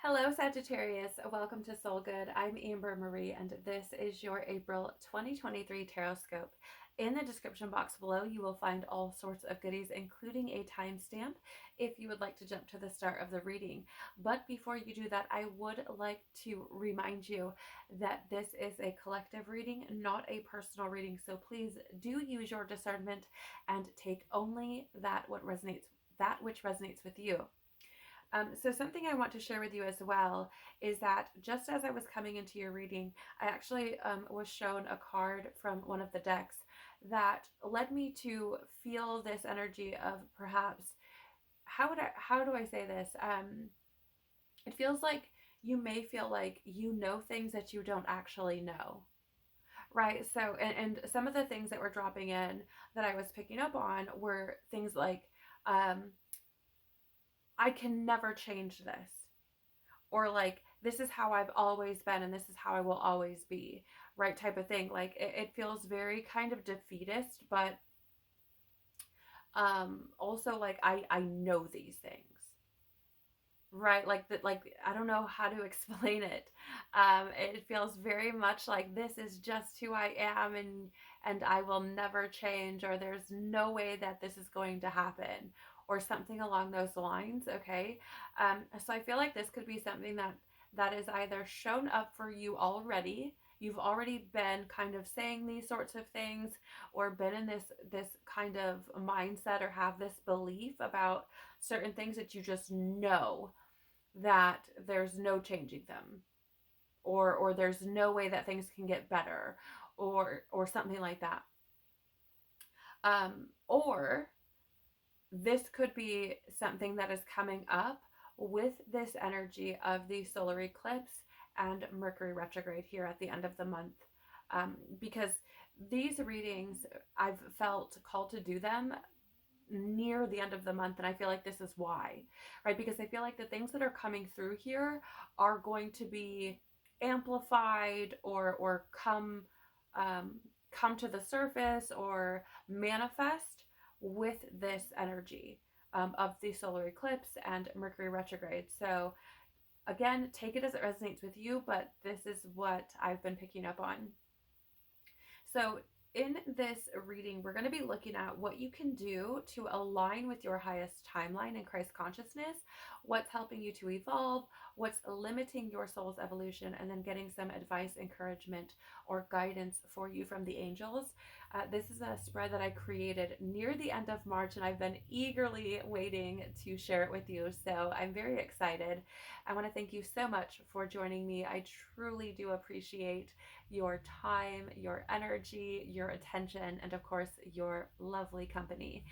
Hello, Sagittarius. Welcome to Soul Good. I'm Amber Marie, and this is your April 2023 Tarotscope. In the description box below, you will find all sorts of goodies, including a timestamp if you would like to jump to the start of the reading. But before you do that, I would like to remind you that this is a collective reading, not a personal reading. So please do use your discernment and take only that which resonates with you. So something I want to share with you as well is that just as I was coming into your reading, I actually was shown a card from one of the decks that led me to feel this energy of perhaps how do I say this? It feels like you may feel like you know things that you don't actually know. Right. So, and some of the things that were dropping in that I was picking up on were things like, um, I can never change this, or like this is how I've always been and this is how I will always be, right? Type of thing. Like it feels very kind of defeatist, but also like I know these things. Right, like that, like I don't know how to explain it. It feels very much like this is just who I am, and I will never change, or there's no way that this is going to happen, or something along those lines. Okay, so I feel like this could be something that is either shown up for you already. You've already been kind of saying these sorts of things, or been in this kind of mindset, or have this belief about certain things that you just know that there's no changing them, or there's no way that things can get better, or something like that. Or this could be something that is coming up with this energy of the solar eclipse and Mercury retrograde here at the end of the month, because these readings, I've felt called to do them near the end of the month, and I feel like this is why, right? Because I feel like the things that are coming through here are going to be amplified, or come to the surface, or manifest with this energy of the solar eclipse and Mercury retrograde. So again, take it as it resonates with you, but this is what I've been picking up on. So in this reading, we're going to be looking at what you can do to align with your highest timeline in Christ consciousness, what's helping you to evolve, what's limiting your soul's evolution, and then getting some advice, encouragement, or guidance for you from the angels. This is a spread that I created near the end of March, and I've been eagerly waiting to share it with you. So I'm very excited. I want to thank you so much for joining me. I truly do appreciate your time, your energy, your attention, and of course, your lovely company.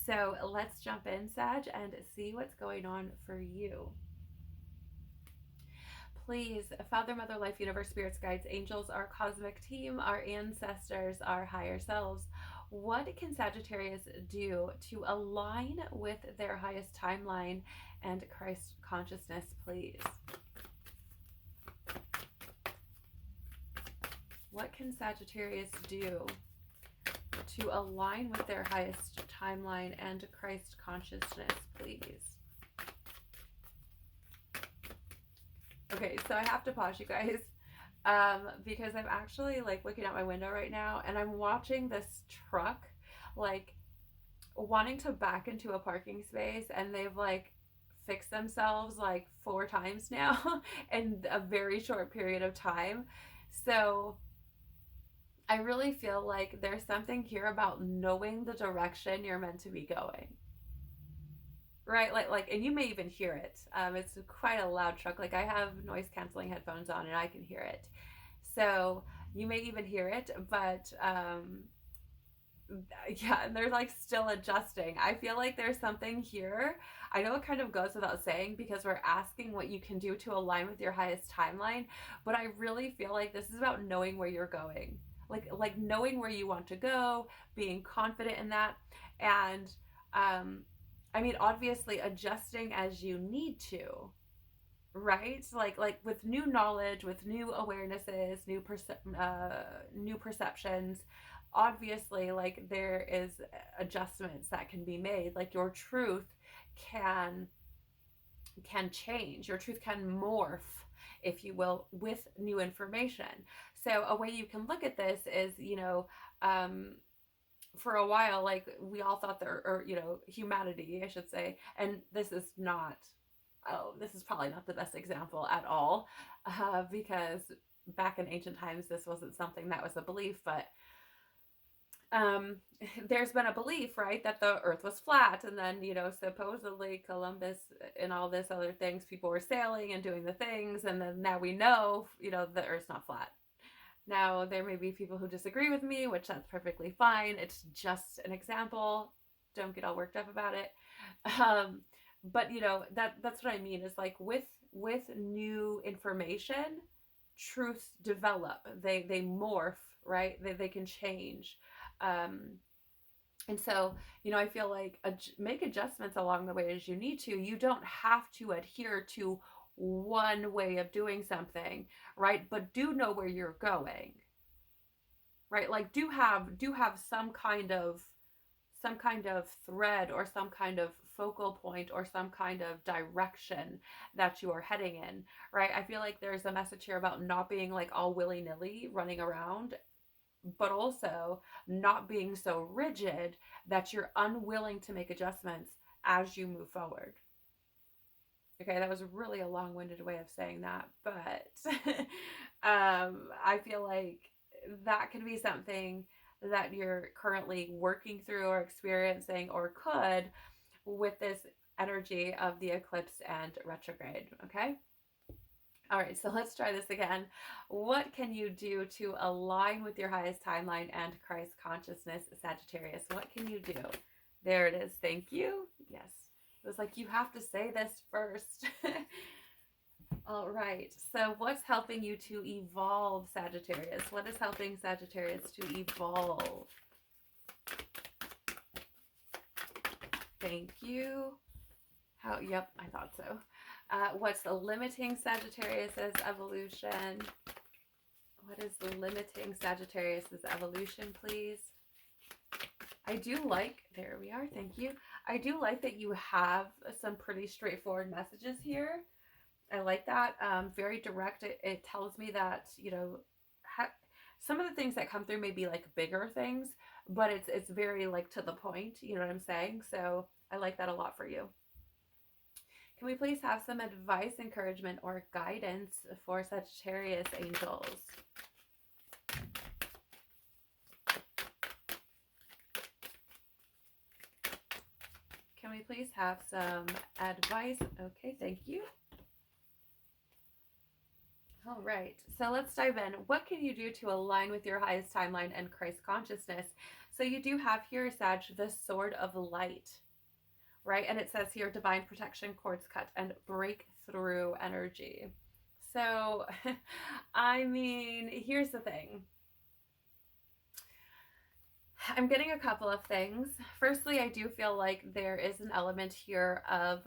So let's jump in, Sag, and see what's going on for you. Please, Father, Mother, Life, Universe, Spirits, Guides, Angels, our cosmic team, our ancestors, our higher selves, what can Sagittarius do to align with their highest timeline and Christ consciousness, please? What can Sagittarius do to align with their highest timeline and Christ consciousness, please? Okay, so I have to pause, you guys, because I'm actually like looking out my window right now, and I'm watching this truck like wanting to back into a parking space, and they've like fixed themselves like 4 times now in a very short period of time. So I really feel like there's something here about knowing the direction you're meant to be going. Right, like, and you may even hear it. It's quite a loud truck. Like I have noise canceling headphones on, and I can hear it. So you may even hear it, but yeah, and they're like still adjusting. I feel like there's something here. I know it kind of goes without saying because we're asking what you can do to align with your highest timeline, but I really feel like this is about knowing where you're going. Like knowing where you want to go, being confident in that, and I mean, obviously adjusting as you need to, right? Like with new knowledge, with new awarenesses, new perceptions. Obviously, like there is adjustments that can be made. Like your truth can can change. Your truth can morph, if you will, with new information. So a way you can look at this is, for a while, like we all thought there, or, humanity, I should say, and this is not, oh, this is probably not the best example at all, because back in ancient times, this wasn't something that was a belief, but um there's been a belief, right, that the earth was flat, and then, supposedly Columbus and all this other things, people were sailing and doing the things, and then now we know, the earth's not flat. Now there may be people who disagree with me, which that's perfectly fine. It's just an example. Don't get all worked up about it. But that's what I mean, is like with new information, truths develop, they morph, right, they can change. um and so, I feel like make adjustments along the way as you need to. You don't have to adhere to one way of doing something, right? But do know where you're going, right? Like do have some kind of thread, or some kind of focal point, or some kind of direction that you are heading in, right? I feel like there's a message here about not being like all willy-nilly running around, but also not being so rigid that you're unwilling to make adjustments as you move forward. Okay, that was really a long-winded way of saying that, but I feel like that could be something that you're currently working through or experiencing, or could, with this energy of the eclipse and retrograde. Okay. All right, so let's try this again. What can you do to align with your highest timeline and Christ consciousness, Sagittarius? What can you do? There it is. Thank you. Yes. It was like, you have to say this first. All right. So what's helping you to evolve, Sagittarius? What is helping Sagittarius to evolve? Thank you. Yep, I thought so. What's limiting Sagittarius's evolution? What is limiting Sagittarius's evolution, please? I do like, there we are, thank you. I do like that you have some pretty straightforward messages here. I like that. Very direct. It tells me that, some of the things that come through may be like bigger things, but it's very like to the point, you know what I'm saying? So I like that a lot for you. Can we please have some advice, encouragement, or guidance for Sagittarius angels? Can we please have some advice? Okay, thank you. All right, so let's dive in. What can you do to align with your highest timeline and Christ consciousness? So you do have here, Sag, the sword of light, right? And it says here, divine protection, cords cut, and breakthrough energy. So, I mean, here's the thing. I'm getting a couple of things. Firstly, I do feel like there is an element here of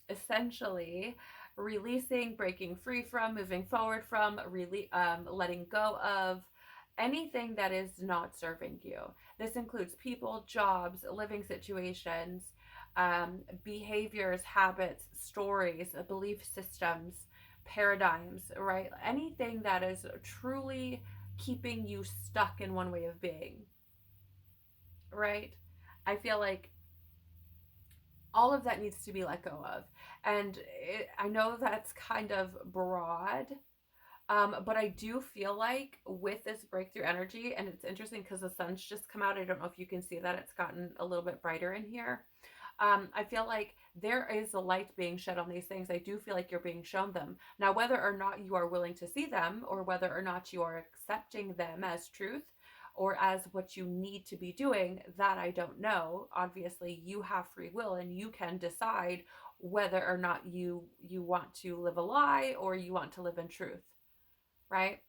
essentially releasing, breaking free from, moving forward from, really letting go of anything that is not serving you. This includes people, jobs, living situations, behaviors, habits, stories, belief systems, paradigms, right? Anything that is truly keeping you stuck in one way of being, right? I feel like all of that needs to be let go of. And I know that's kind of broad, but I do feel like with this breakthrough energy, and it's interesting because the sun's just come out. I don't know if you can see that. It's gotten a little bit brighter in here. I feel like there is a light being shed on these things. I do feel like you're being shown them. Now, whether or not you are willing to see them, or whether or not you are accepting them as truth, or as what you need to be doing, that I don't know. Obviously, you have free will, and you can decide whether or not you want to live a lie, or you want to live in truth, right?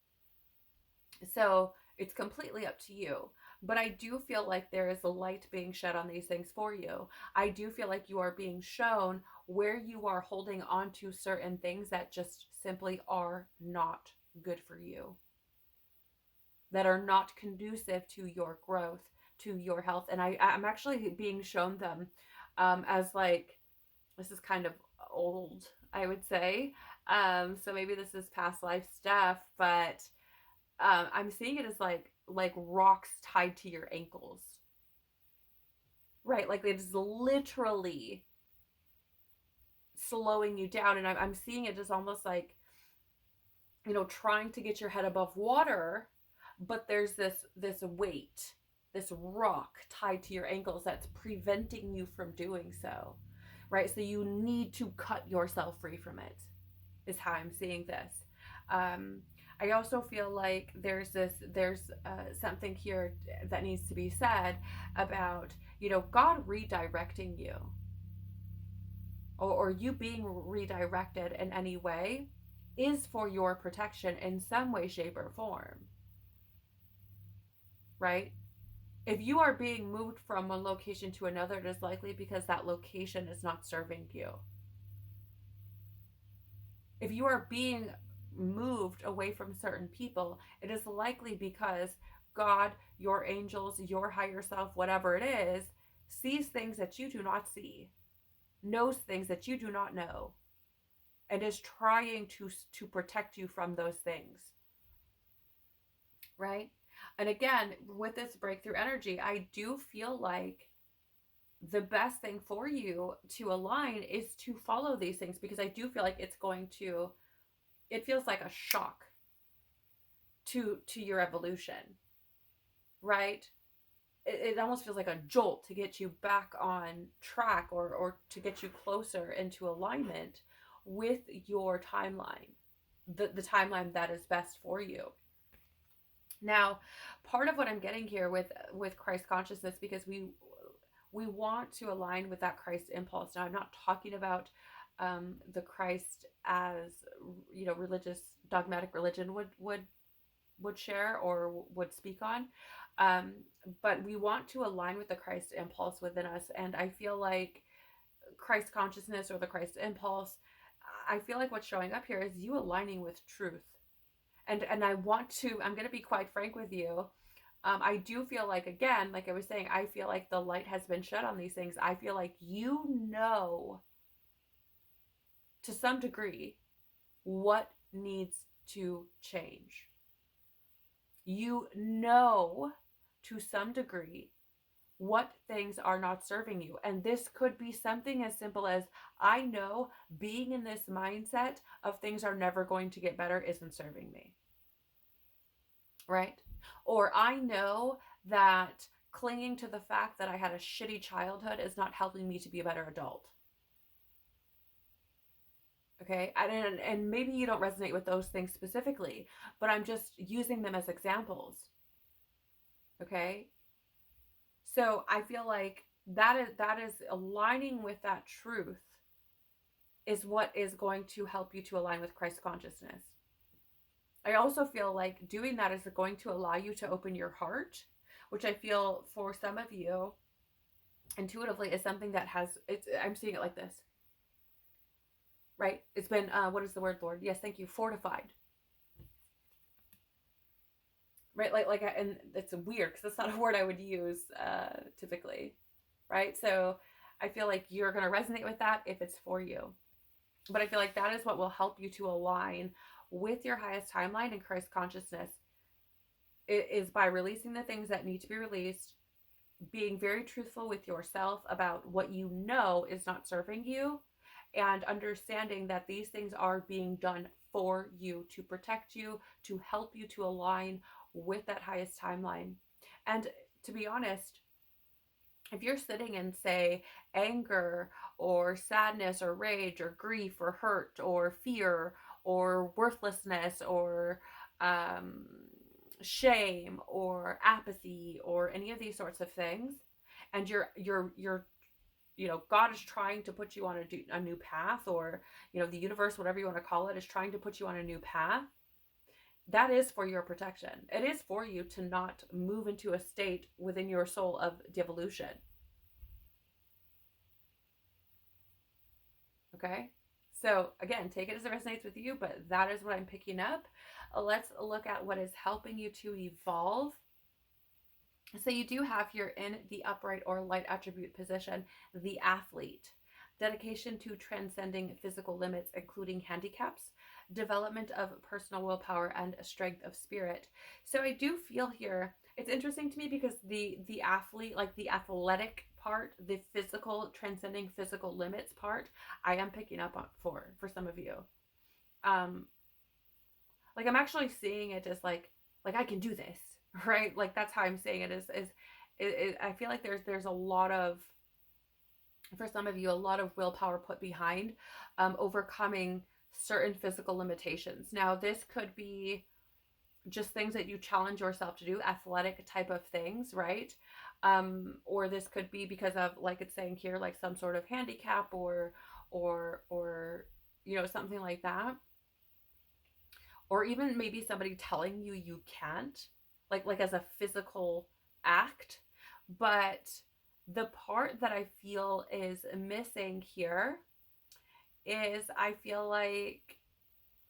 So it's completely up to you. But I do feel like there is a light being shed on these things for you. I do feel like you are being shown where you are holding on to certain things that just simply are not good for you, that are not conducive to your growth, to your health. And I'm actually being shown them as like, this is kind of old, I would say. So maybe this is past life stuff, but I'm seeing it as like rocks tied to your ankles, right? Like it's literally slowing you down, and I'm seeing it as almost like, you know, trying to get your head above water, but there's this weight, this rock tied to your ankles that's preventing you from doing so, right? So you need to cut yourself free from it, is how I'm seeing this. um I also feel like there's something here that needs to be said about, you know, God redirecting you, or you being redirected in any way is for your protection in some way, shape, or form, right? If you are being moved from one location to another, it is likely because that location is not serving you. If you are being moved away from certain people, it is likely because God, your angels, your higher self, whatever it is, sees things that you do not see, knows things that you do not know, and is trying to protect you from those things, right? And again, with this breakthrough energy, I do feel like the best thing for you to align is to follow these things, because I do feel like it feels like a shock to your evolution, right? It almost feels like a jolt to get you back on track, or to get you closer into alignment with your timeline, the timeline that is best for you. Now, part of what I'm getting here with Christ consciousness, because we want to align with that Christ impulse. Now, I'm not talking about the Christ as, you know, religious dogmatic religion would share or would speak on, but we want to align with the Christ impulse within us. And I feel like Christ consciousness, or the Christ impulse, I feel like what's showing up here is you aligning with truth. And I'm going to be quite frank with you. I do feel like, again, like I was saying, I feel like the light has been shed on these things. I feel like, you know, to some degree, what needs to change. You know, to some degree, what things are not serving you. And this could be something as simple as, I know being in this mindset of things are never going to get better isn't serving me, right? Or I know that clinging to the fact that I had a shitty childhood is not helping me to be a better adult. Okay, and maybe you don't resonate with those things specifically, but I'm just using them as examples. Okay, so I feel like that is aligning with that truth is what is going to help you to align with Christ consciousness. I also feel like doing that is going to allow you to open your heart, which I feel for some of you intuitively is something that I'm seeing it like this, right? It's been, what is the word, Lord? Yes, thank you. Fortified. Right? And it's weird because that's not a word I would use typically, right? So I feel like you're going to resonate with that if it's for you. But I feel like that is what will help you to align with your highest timeline and Christ consciousness. It is by releasing the things that need to be released, being very truthful with yourself about what you know is not serving you, and understanding that these things are being done for you, to protect you, to help you to align with that highest timeline. And to be honest, if you're sitting in, say, anger or sadness or rage or grief or hurt or fear or worthlessness or shame or apathy or any of these sorts of things, and you're you know, God is trying to put you on a new path, or, you know, the universe, whatever you want to call it, is trying to put you on a new path, that is for your protection. It is for you to not move into a state within your soul of devolution. Okay? So again, take it as it resonates with you, but that is what I'm picking up. Let's look at what is helping you to evolve. So you do have here in the upright or light attribute position, the athlete. dedication to transcending physical limits, including handicaps, development of personal willpower, and strength of spirit. So I do feel here, it's interesting to me because the athlete, like the athletic part, the physical, transcending physical limits part, I am picking up on for some of you. Like I'm actually seeing it as like I can do this, right? Like that's how I'm saying it is I feel like there's a lot of, for some of you, a lot of willpower put behind overcoming certain physical limitations. Now this could be just things that you challenge yourself to do, athletic type of things, right? Or this could be because of, like it's saying here, like some sort of handicap or something like that. Or even maybe somebody telling you you can't, like as a physical act. But the part that I feel is missing here is, I feel like,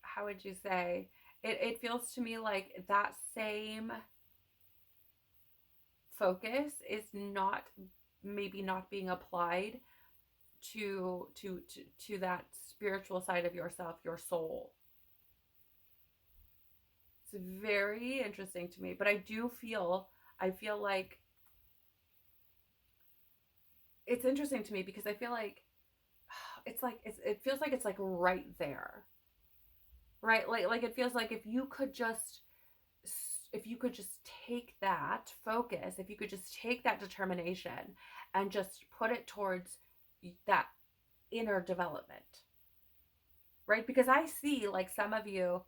how would you say, it feels to me like that same focus is maybe not being applied to that spiritual side of yourself, your soul. It's very interesting to me, but I feel like it's interesting to me because I feel like it feels like it's like right there, right? Like it feels like if you could just take that focus, if you could just take that determination and just put it towards that inner development, right? Because I see like some of you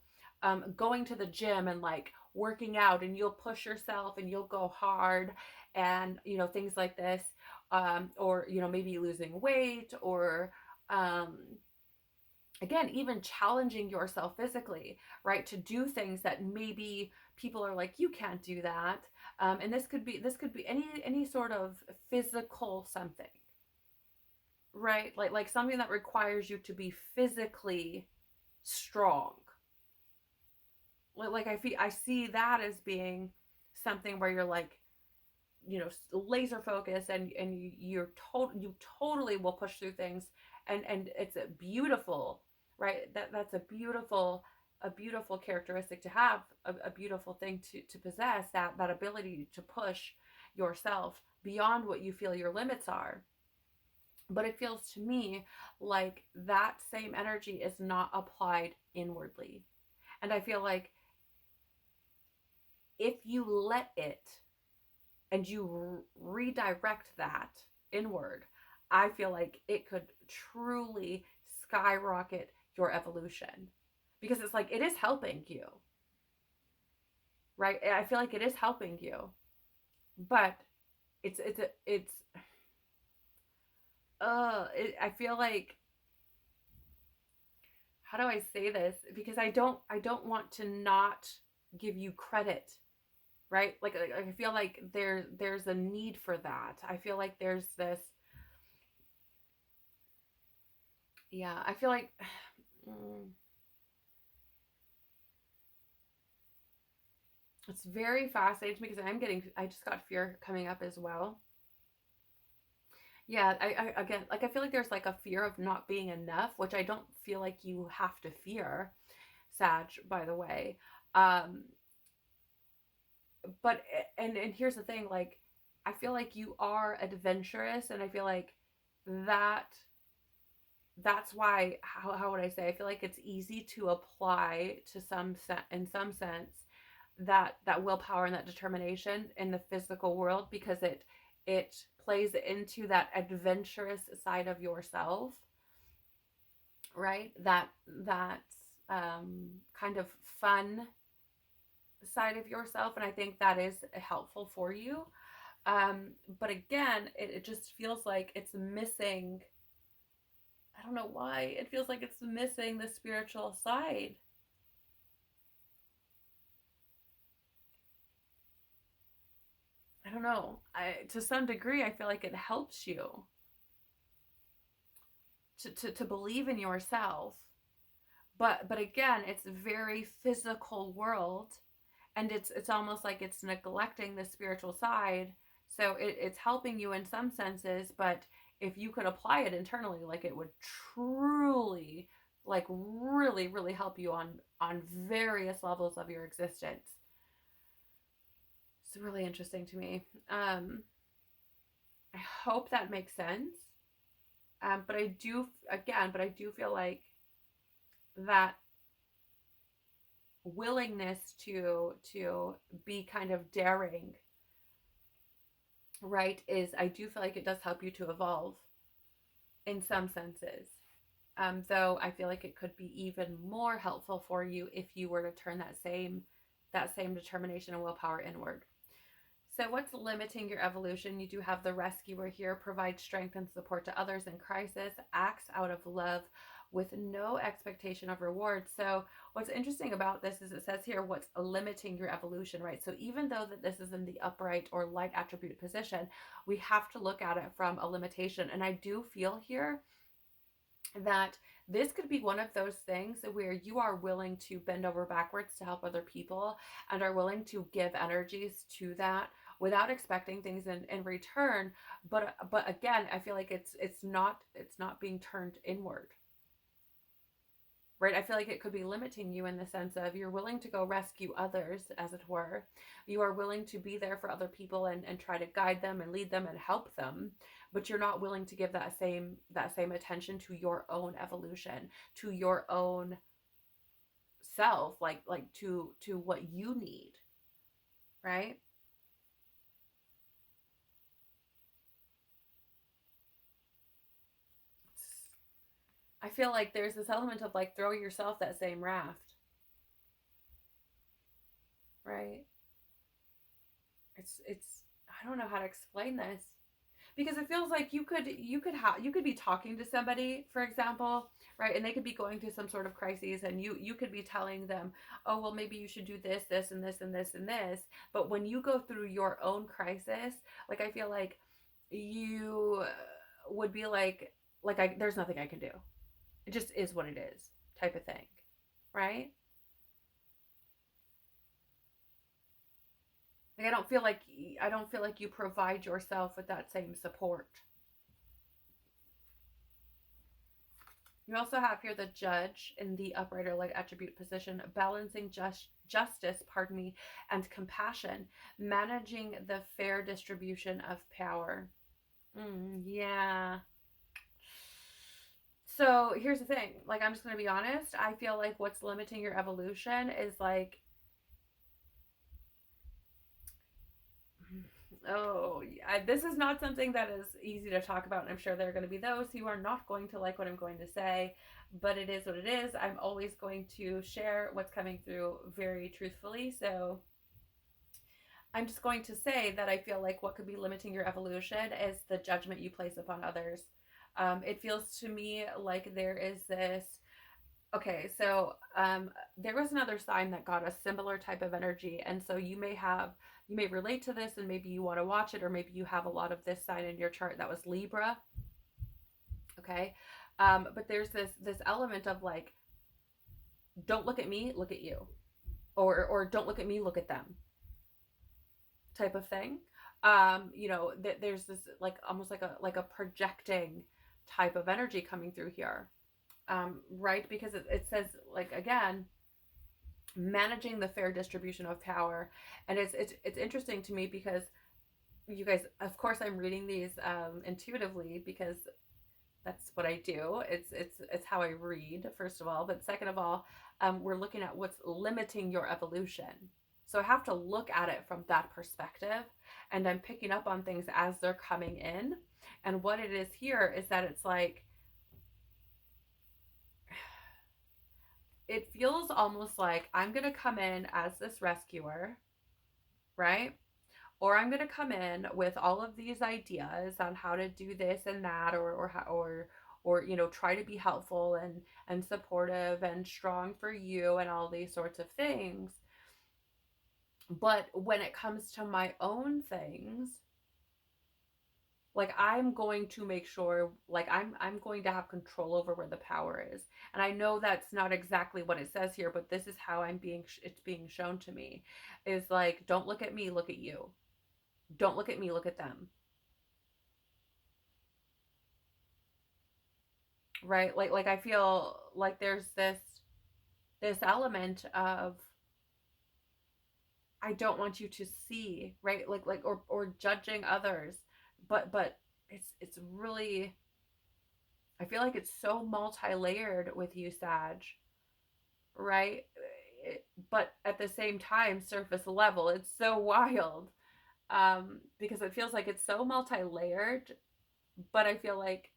going to the gym and like working out, and you'll push yourself and you'll go hard and things like this, or maybe losing weight, or again, even challenging yourself physically, right, to do things that maybe people are like, you can't do that. And this could be any sort of physical something, right? Like something that requires you to be physically strong. Like I see that as being something where you're like, laser focus, and you totally will push through things, and it's a beautiful, right? That's a beautiful characteristic to have, a beautiful thing to possess, that ability to push yourself beyond what you feel your limits are. But it feels to me like that same energy is not applied inwardly. And I feel like if you let it and you redirect that inward, I feel like it could truly skyrocket your evolution, because it's like it is helping you, right? I feel like it is helping you, but I feel like, how do I say this? Because I don't want to not give you credit, right? Like I feel like there's a need for that. I feel like there's this, yeah, I feel like it's very fascinating because I just got fear coming up as well. Yeah, I again, like I feel like there's like a fear of not being enough, which I don't feel like you have to fear, Sag, by the way. Um, but and here's the thing, like I feel like you are adventurous, and I feel like that that's why, how would I say, I feel like it's easy to apply to in some sense that willpower and that determination in the physical world, because it plays into that adventurous side of yourself, right? That kind of fun side of yourself, and I think that is helpful for you. But again, it just feels like it's missing. I don't know why. It feels like it's missing the spiritual side. I don't know. To some degree, I feel like it helps you to believe in yourself. But again, it's a very physical world, and it's almost like it's neglecting the spiritual side. So it's helping you in some senses, but if you could apply it internally, like it would truly, like really, really help you on various levels of your existence. It's really interesting to me. I hope that makes sense. But I do, again, but I do feel like that willingness to be kind of daring, right, is, I do feel like it does help you to evolve in some senses. Though I feel like it could be even more helpful for you if you were to turn that same determination and willpower inward. So what's limiting your evolution? You do have the rescuer here, provides strength and support to others in crisis, acts out of love with no expectation of reward. So what's interesting about this is it says here what's limiting your evolution, right? So even though that this is in the upright or light attribute position, we have to look at it from a limitation. And I do feel here that this could be one of those things where you are willing to bend over backwards to help other people and are willing to give energies to that without expecting things in return. But again, I feel like it's not being turned inward. Right? I feel like it could be limiting you in the sense of you're willing to go rescue others, as it were. You are willing to be there for other people and try to guide them and lead them and help them, but you're not willing to give that same attention to your own evolution, to your own self, like to what you need, right? I feel like there's this element of like throw yourself that same raft, right? It's I don't know how to explain this, because it feels like you could be talking to somebody, for example, right, and they could be going through some sort of crises, and you could be telling them, oh well, maybe you should do this, this, and this, and this, and this. But when you go through your own crisis, like I feel like you would be like there's nothing I can do. It just is what it is, type of thing, right? Like I don't feel like you provide yourself with that same support. You also have here the judge in the upright or light attribute position, balancing justice, and compassion, managing the fair distribution of power. Yeah. So here's the thing. Like, I'm just going to be honest. I feel like what's limiting your evolution is like, oh, this is not something that is easy to talk about. And I'm sure there are going to be those who are not going to like what I'm going to say, but it is what it is. I'm always going to share what's coming through very truthfully. So I'm just going to say that I feel like what could be limiting your evolution is the judgment you place upon others. It feels to me like there is this. Okay, so there was another sign that got a similar type of energy, and so you may relate to this, and maybe you want to watch it, or maybe you have a lot of this sign in your chart. That was Libra. Okay, but there's this element of like, don't look at me, look at you, or don't look at me, look at them, type of thing. There's this like almost like a projecting type of energy coming through here. Right, because it says, like, again, managing the fair distribution of power. And it's interesting to me because, you guys, of course I'm reading these intuitively, because that's what I do. It's how I read, first of all, but second of all, we're looking at what's limiting your evolution. So I have to look at it from that perspective, and I'm picking up on things as they're coming in. And what it is here is that it's like, it feels almost like I'm going to come in as this rescuer, right? Or I'm going to come in with all of these ideas on how to do this and that, or try to be helpful and supportive and strong for you and all these sorts of things. But when it comes to my own things, like, I'm going to make sure, like, I'm going to have control over where the power is. And I know that's not exactly what it says here, but this is how it's being shown to me, is like, don't look at me, look at you. Don't look at me, look at them. right? Like I feel like there's this element of, I don't want you to see, right? Like or judging others. But it's really, I feel like it's so multi-layered with you, Sag, right? But at the same time, surface level, it's so wild. Because it feels like it's so multi-layered, but I feel like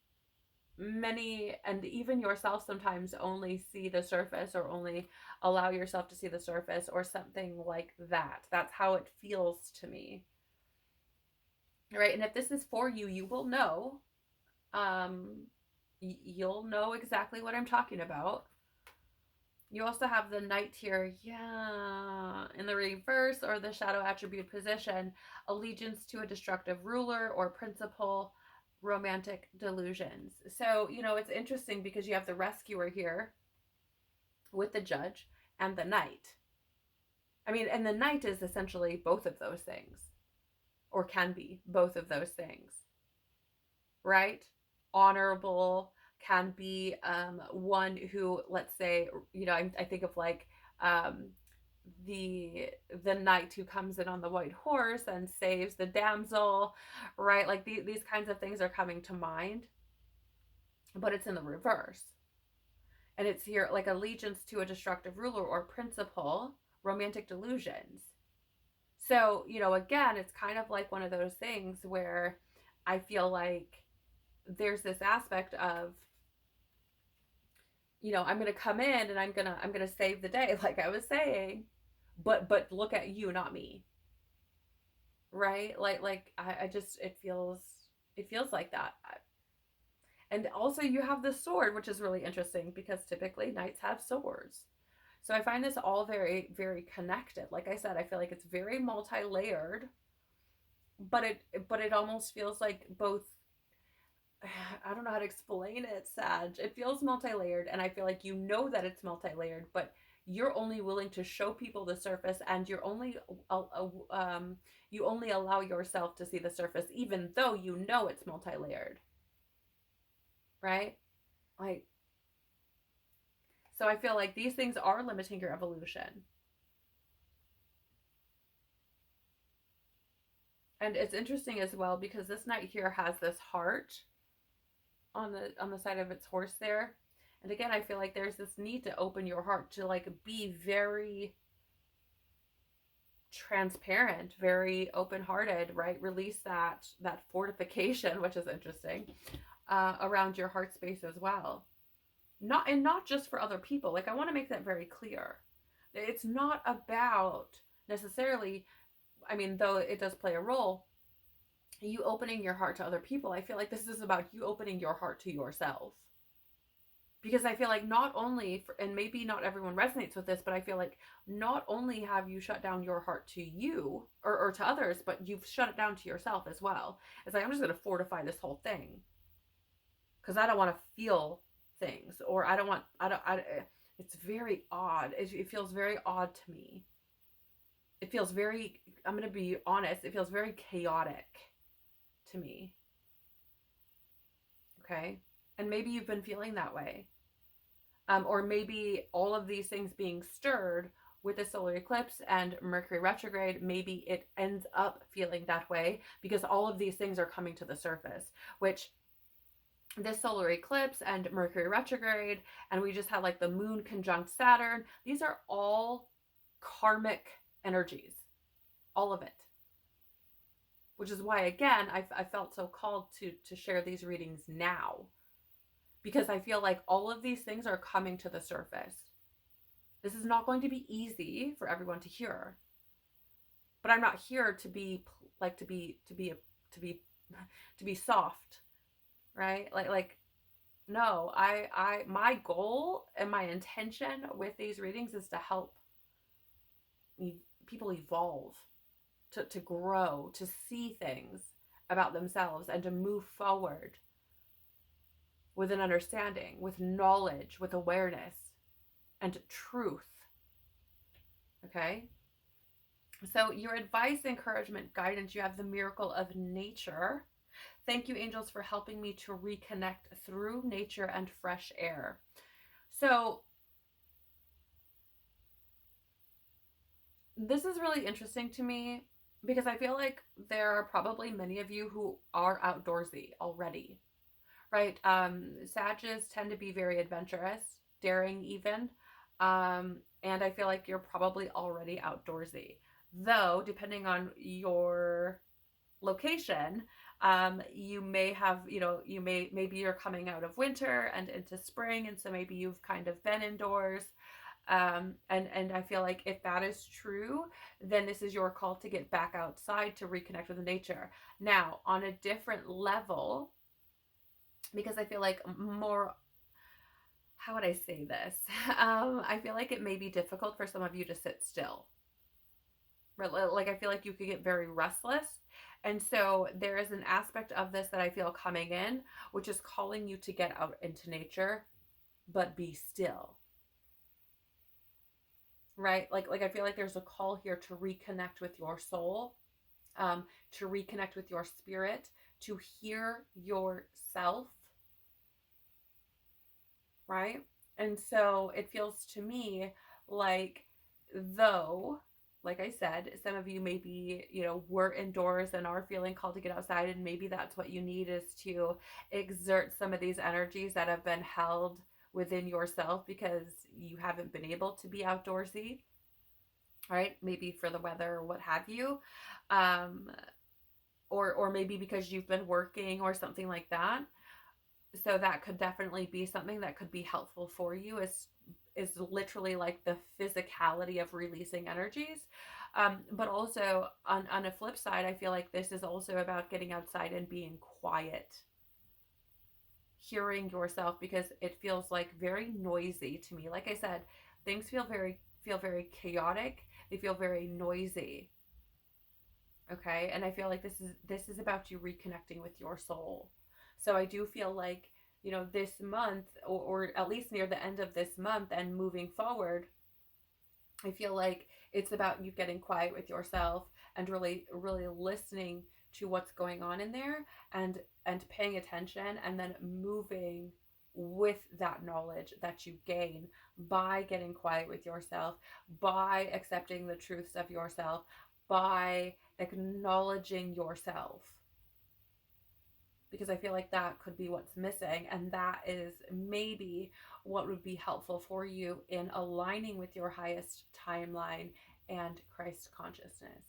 many, and even yourself sometimes, only see the surface, or only allow yourself to see the surface, or something like that. That's how it feels to me, right? And if this is for you, you will know. um you'll know exactly what I'm talking about. You also have the Knight here, yeah, in the reverse, or the shadow attribute position. Allegiance to a destructive ruler or principle, romantic delusions. So, it's interesting because you have the rescuer here with the Judge and the Knight. I mean, and the Knight is essentially both of those things, or can be both of those things, right? Honorable, can be one who, let's say, I think of like um, the knight who comes in on the white horse and saves the damsel, right? Like these kinds of things are coming to mind, but it's in the reverse. And it's here like allegiance to a destructive ruler or principle, romantic delusions. So, again, it's kind of like one of those things where I feel like there's this aspect of, I'm going to come in and I'm going to save the day, like I was saying, but look at you, not me. Right? Like I just, it feels like that. And also you have the sword, which is really interesting because typically knights have swords. So I find this all very, very connected. Like I said, I feel like it's very multi-layered, but it almost feels like both. I don't know how to explain it, Sag. It feels multi-layered, and I feel like that it's multi-layered, but you're only willing to show people the surface, and you only allow yourself to see the surface, even though it's multi-layered, right? Like, so I feel like these things are limiting your evolution. And it's interesting as well because this knight here has this heart on the side of its horse there. And again, I feel like there's this need to open your heart, to like be very transparent, very open-hearted, right? Release that fortification, which is interesting, around your heart space as well. Not just for other people. Like I want to make that very clear. It's not about necessarily, I mean, though it does play a role, you opening your heart to other people. I feel like this is about you opening your heart to yourself. Because I feel like not only, and maybe not everyone resonates with this, but I feel like not only have you shut down your heart to you, or to others, but you've shut it down to yourself as well. It's like, I'm just going to fortify this whole thing because I don't want to feel things, or it's very odd. It feels very odd to me. It feels very, I'm going to be honest, it feels very chaotic to me. Okay? And maybe you've been feeling that way. Or maybe all of these things being stirred with the solar eclipse and Mercury retrograde, maybe it ends up feeling that way because all of these things are coming to the surface, which this solar eclipse and Mercury retrograde, and we just had like the moon conjunct Saturn. These are all karmic energies, all of it. Which is why, again, I felt so called to share these readings now, because I feel like all of these things are coming to the surface. This is not going to be easy for everyone to hear, but I'm not here to be like to be soft, right? Like no, I my goal and my intention with these readings is to help people evolve, to grow, to see things about themselves, and to move forward with an understanding, with knowledge, with awareness, and truth. Okay? So your advice, encouragement, guidance, you have the miracle of nature. Thank you, angels, for helping me to reconnect through nature and fresh air. So this is really interesting to me because I feel like there are probably many of you who are outdoorsy already, right? Sages tend to be very adventurous, daring even. And I feel like you're probably already outdoorsy. Though, depending on your location, you may have, maybe you're coming out of winter and into spring, and so maybe you've kind of been indoors. And I feel like if that is true, then this is your call to get back outside to reconnect with nature. Now, on a different level, because I feel like more, how would I say this? I feel like it may be difficult for some of you to sit still. Like I feel like you could get very restless. And so there is an aspect of this that I feel coming in, which is calling you to get out into nature, but be still. Right? Like I feel like there's a call here to reconnect with your soul, to reconnect with your spirit, to hear yourself, right? And so it feels to me like, though, like I said, some of you maybe, were indoors and are feeling called to get outside, and maybe that's what you need, is to exert some of these energies that have been held within yourself because you haven't been able to be outdoorsy, right? Maybe for the weather or what have you. Or maybe because you've been working or something like that. So that could definitely be something that could be helpful for you, is literally like the physicality of releasing energies. But also on a flip side, I feel like this is also about getting outside and being quiet, hearing yourself, because it feels like very noisy to me. Like I said, things feel very chaotic. They feel very noisy. Okay? And I feel like this is about you reconnecting with your soul. So I do feel like, this month, or at least near the end of this month and moving forward, I feel like it's about you getting quiet with yourself and really listening to what's going on in there, and paying attention, and then moving with that knowledge that you gain by getting quiet with yourself, by accepting the truths of yourself, by acknowledging yourself. Because I feel like that could be what's missing, and that is maybe what would be helpful for you in aligning with your highest timeline and Christ consciousness.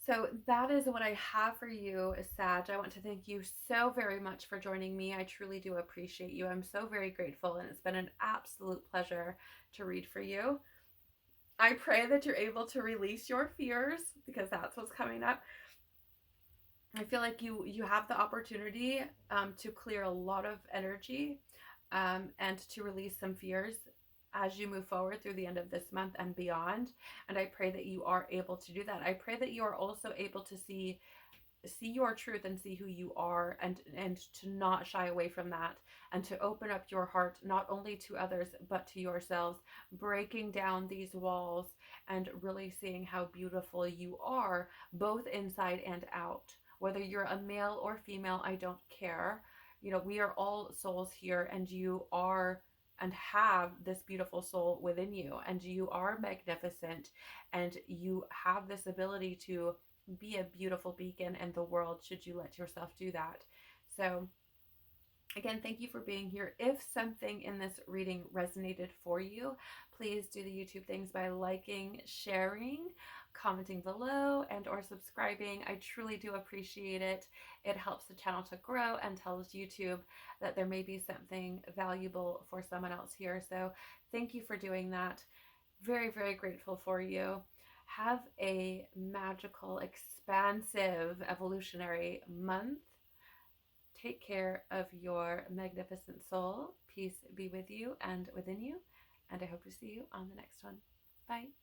So that is what I have for you, Sag. I want to thank you so very much for joining me. I truly do appreciate you. I'm so very grateful, and it's been an absolute pleasure to read for you. I pray that you're able to release your fears, because that's what's coming up. I feel like you have the opportunity to clear a lot of energy, and to release some fears as you move forward through the end of this month and beyond. And I pray that you are able to do that. I pray that you are also able to see your truth and see who you are, and to not shy away from that, and to open up your heart not only to others but to yourselves, breaking down these walls and really seeing how beautiful you are, both inside and out. Whether you're a male or female, I don't care. We are all souls here, and you are and have this beautiful soul within you, and you are magnificent, and you have this ability to be a beautiful beacon in the world, should you let yourself do that. So again, thank you for being here. If something in this reading resonated for you, please do the YouTube things by liking, sharing, commenting below, and or subscribing. I truly do appreciate it. It helps the channel to grow and tells YouTube that there may be something valuable for someone else here. So thank you for doing that. Very, very grateful for you. Have a magical, expansive, evolutionary month. Take care of your magnificent soul. Peace be with you and within you. And I hope to see you on the next one. Bye.